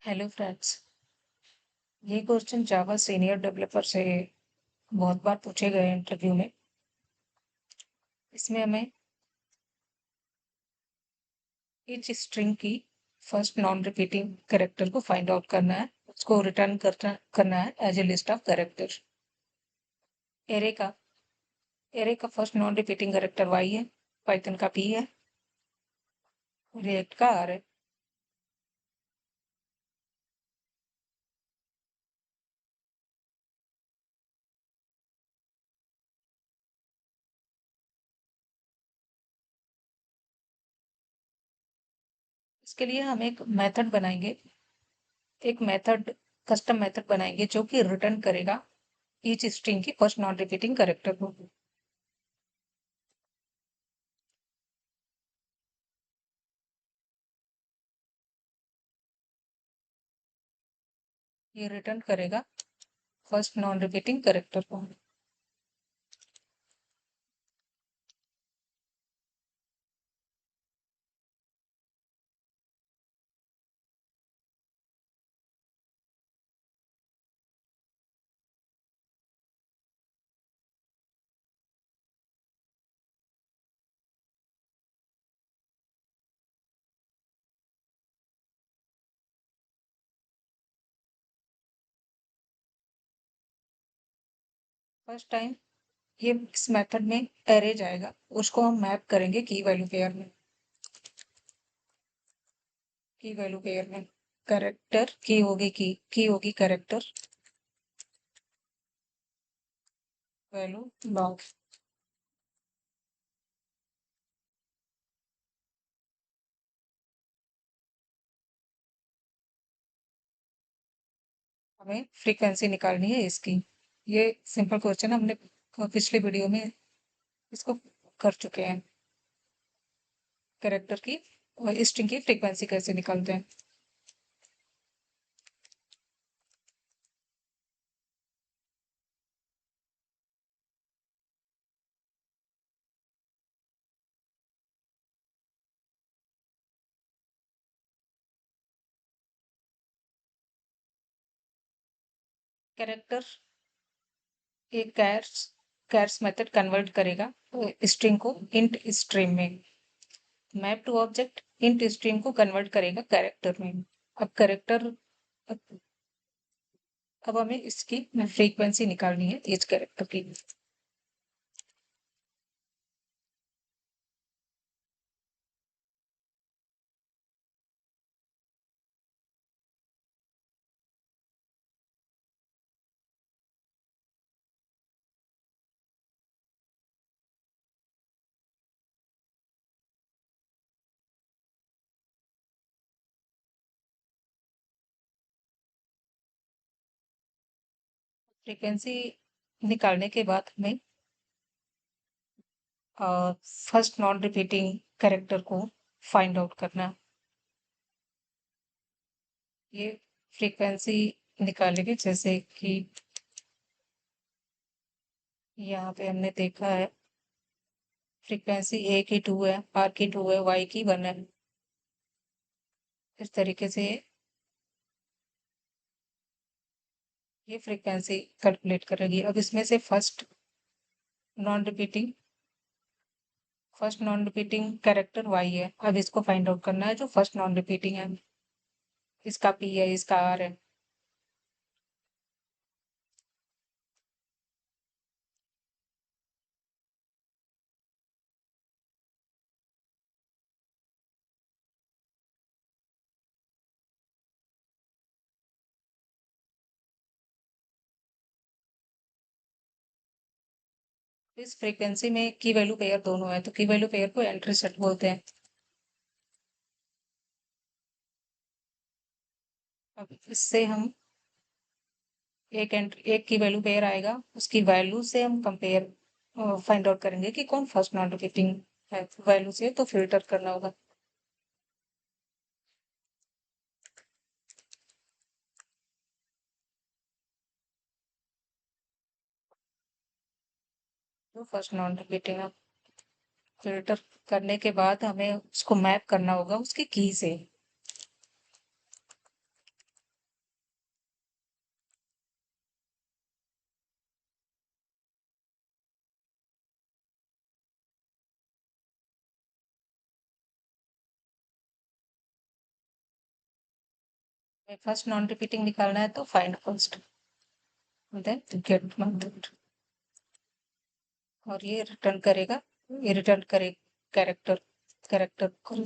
Hello friends. ये question Java senior developer से बहुत बार पूछे गए इंटरव्यू में। इसमें हमें ईच स्ट्रिंग की फर्स्ट नॉन रिपीटिंग कैरेक्टर को फाइंड आउट करना है, उसको रिटर्न करना है as a list of character. Array का एरे का first non repeating character y है, पाइथन का पी है, रिएक्ट का आर है। इसके लिए हम एक मेथड बनाएंगे, एक मेथड कस्टम मेथड बनाएंगे जो कि रिटर्न करेगा ईच स्ट्रिंग की फर्स्ट नॉन रिपीटिंग कैरेक्टर को। ये रिटर्न करेगा फर्स्ट नॉन रिपीटिंग कैरेक्टर को। फर्स्ट टाइम ये इस मेथड में एरे जाएगा, उसको हम मैप करेंगे की वैल्यू पेयर में। की वैल्यू पेयर में कैरेक्टर की होगी कैरेक्टर वैल्यू लॉग। हमें फ्रीक्वेंसी निकालनी है इसकी। ये सिंपल क्वेश्चन हमने पिछले वीडियो में इसको कर चुके हैं। कैरेक्टर की और स्ट्रिंग की फ्रीक्वेंसी कैसे निकालते हैं। कैरेक्टर एक कैर्स कैर्स मेथड कन्वर्ट करेगा स्ट्रिंग को इंट स्ट्रिंग में। Map to object int string को कन्वर्ट करेगा कैरेक्टर में। अब कैरेक्टर अब हमें इसकी फ्रीक्वेंसी निकालनी है एज कैरेक्टर की। फ्रीक्वेंसी निकालने के बाद हमें फर्स्ट नॉन रिपीटिंग कैरेक्टर को फाइंड आउट करना है। ये फ्रीक्वेंसी निकालेंगे जैसे कि यहाँ पे हमने देखा है फ्रीक्वेंसी ए की 2 है, आर की 2 है, वाई की 1 है। इस तरीके से ये फ्रीक्वेंसी कैलकुलेट करेगी। अब इसमें से non repeating first non repeating character y है। अब इसको फाइंड आउट करना है जो फर्स्ट नॉन रिपीटिंग है। इसका पी है, इसका आर है। इस फ्रीक्वेंसी में की वैल्यू पेयर दोनों है, तो की वैल्यू पेयर को एंट्री सेट बोलते हैं। अब इससे हम एक की वैल्यू पेयर आएगा, उसकी वैल्यू से हम कंपेयर फाइंड आउट करेंगे कि कौन फर्स्ट नॉन रिपीटिंग है। वैल्यू से तो फिल्टर करना होगा। तो फर्स्ट नॉन रिपीटिंग है। फिल्टर करने के बाद हमें उसको मैप करना होगा उसकी की से। फर्स्ट नॉन रिपीटिंग निकालना है तो find first, then get method, और ये रिटर्न करेगा, ये रिटर्न करे कैरेक्टर, कैरेक्टर को।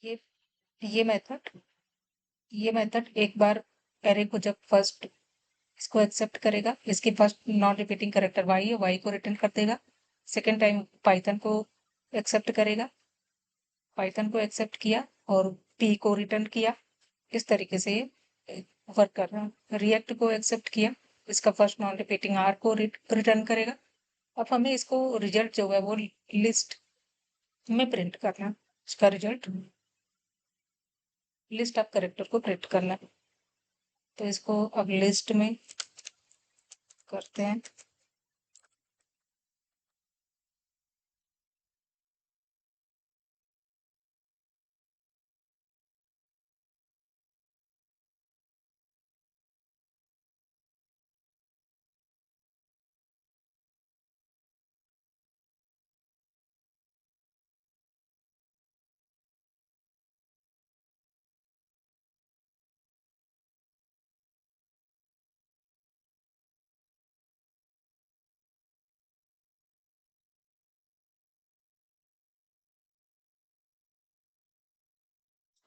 ये ये मेथड ये मेथड एक बार एरे को जब फर्स्ट इसको एक्सेप्ट करेगा, इसकी first non repeating character y है, वाई को रिटर्न कर देगा। सेकेंड टाइम पाइथन को एक्सेप्ट करेगा, पाइथन को एक्सेप्ट किया और पी को रिटर्न किया। इस तरीके से ये वर्क कर रहा है। रिएक्ट को एक्सेप्ट किया, इसका फर्स्ट नॉन रिपीटिंग आर को रिटर्न करेगा। अब हमें इसको रिजल्ट जो है वो लिस्ट में प्रिंट करना है। इसका रिजल्ट लिस्ट ऑफ करेक्टर को प्रिंट करना है, तो इसको अब लिस्ट में करते हैं।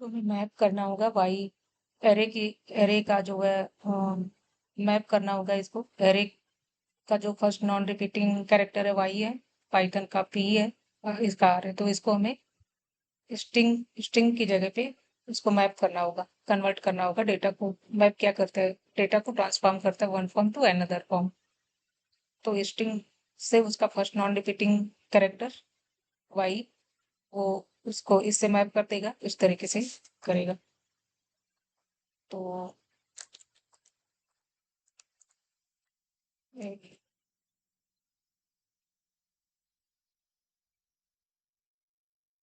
तो हमें मैप करना होगा वाई एरे की, एरे का जो है मैप करना होगा इसको। एरे का जो फर्स्ट नॉन रिपीटिंग कैरेक्टर है वाई है, पाइथन का पी है और इसका आर है, तो इसको हमें स्ट्रिंग स्ट्रिंग की जगह पे इसको मैप करना होगा, कन्वर्ट करना होगा। डेटा को मैप क्या करता है, डेटा को ट्रांसफॉर्म करता है one form to another form. तो स्ट्रिंग से उसका first non repeating character y, वो उसको इससे मैप कर देगा, इस तरीके से करेगा। तो ए-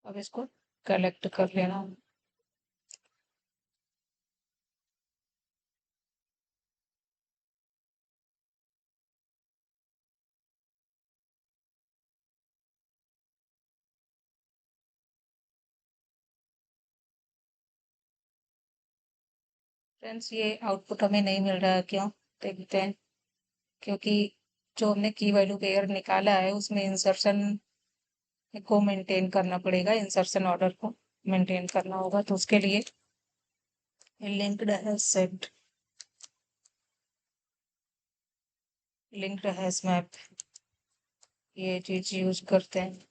अब इसको कलेक्ट कर लेना। फ्रेंड्स ये आउटपुट हमें नहीं मिल रहा है, क्यों? देखते हैं। क्योंकि जो हमने की वैल्यू पेयर निकाला है उसमें इंसर्शन को मेंटेन करना पड़ेगा, इंसर्शन ऑर्डर को मेंटेन करना होगा, तो उसके लिए लिंक्ड है सेट, लिंक्ड हैश मैप, ये चीज यूज करते हैं।